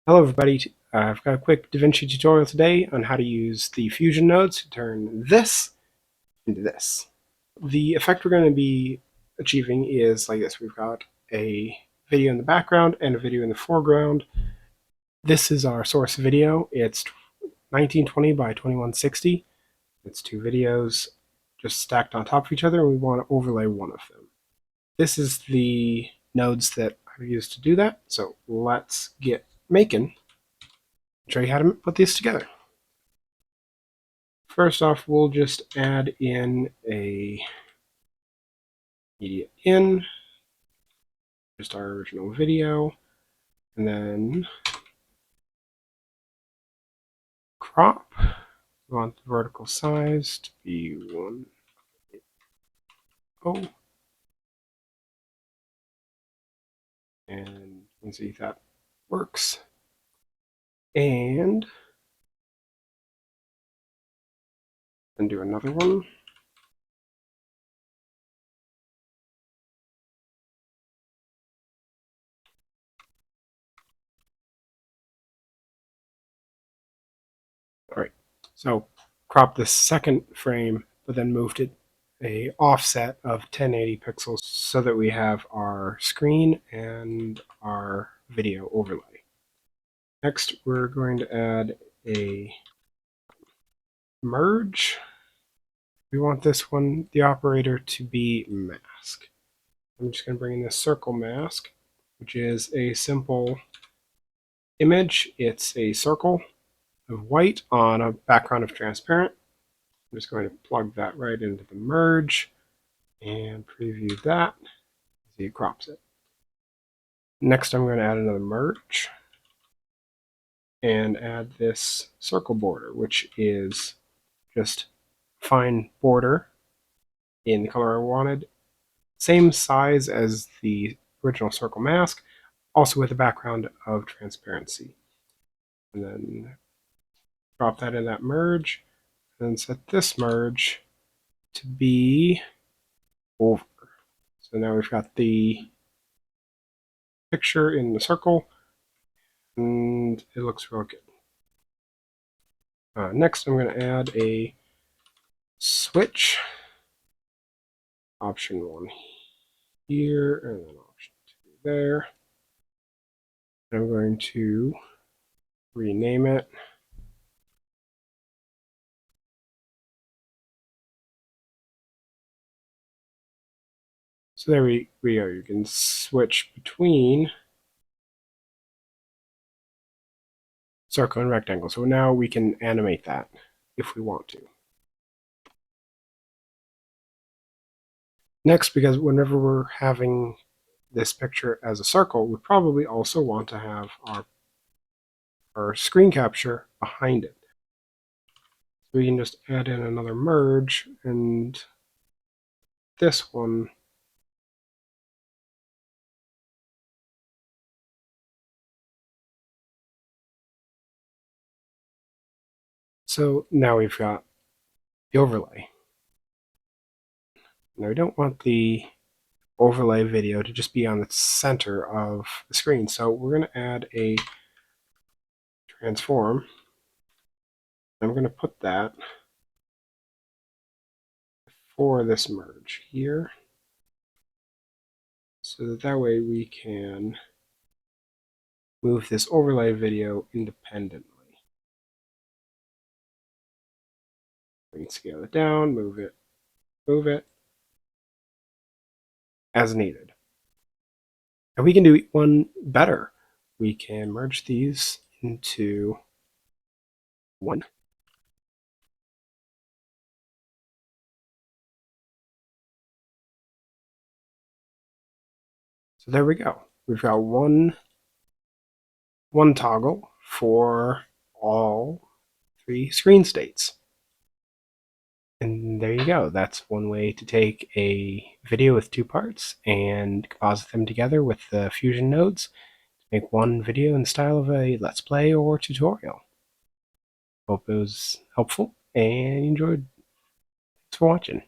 Hello everybody, I've got a quick Davinci tutorial today on how to use the Fusion nodes to turn this into this. The effect we're going to be achieving is like this. We've got a video in the background and a video in the foreground. This is our source video. It's 1920 by 2160. It's two videos just stacked on top of each other, and we want to overlay one of them. This is the nodes that I've used to do that, so let's get making. Show you how to put these together. First off, we'll just add in a media in, just our original video, and then crop. We want the vertical size to be 1.0, and you can see that works. And then do another one. All right, so crop this second frame, but then moved it a offset of 1080 pixels so that we have our screen and our video overlay. Next, we're going to add a merge. We want this one, the operator, to be mask. I'm just going to bring in this circle mask, which is a simple image. It's a circle of white on a background of transparent. I'm just going to plug that right into the merge and preview that. See, it crops it. Next, I'm going to add another merge and add this circle border, which is just fine border in the color I wanted. Same size as the original circle mask, also with a background of transparency. And then drop that in that merge, and set this merge to be over. So now we've got the picture in the circle, and it looks real good. Next, I'm going to add a switch, option 1 here, and then option 2 there. I'm going to rename it. So there we go. You can switch between circle and rectangle. So now we can animate that if we want to. Next, because whenever we're having this picture as a circle, we probably also want to have our screen capture behind it. So we can just add in another merge, and this one so now we've got the overlay. Now we don't want the overlay video to just be on the center of the screen, so we're going to add a transform. I'm going to put that for this merge here, so that way we can move this overlay video independently. We can scale it down, move it as needed. And we can do one better. We can merge these into one. So there we go. We've got one toggle for all 3 screen states. And there you go. That's one way to take a video with 2 parts and composite them together with the Fusion nodes to make one video in the style of a Let's Play or tutorial. Hope it was helpful and enjoyed. Thanks for watching.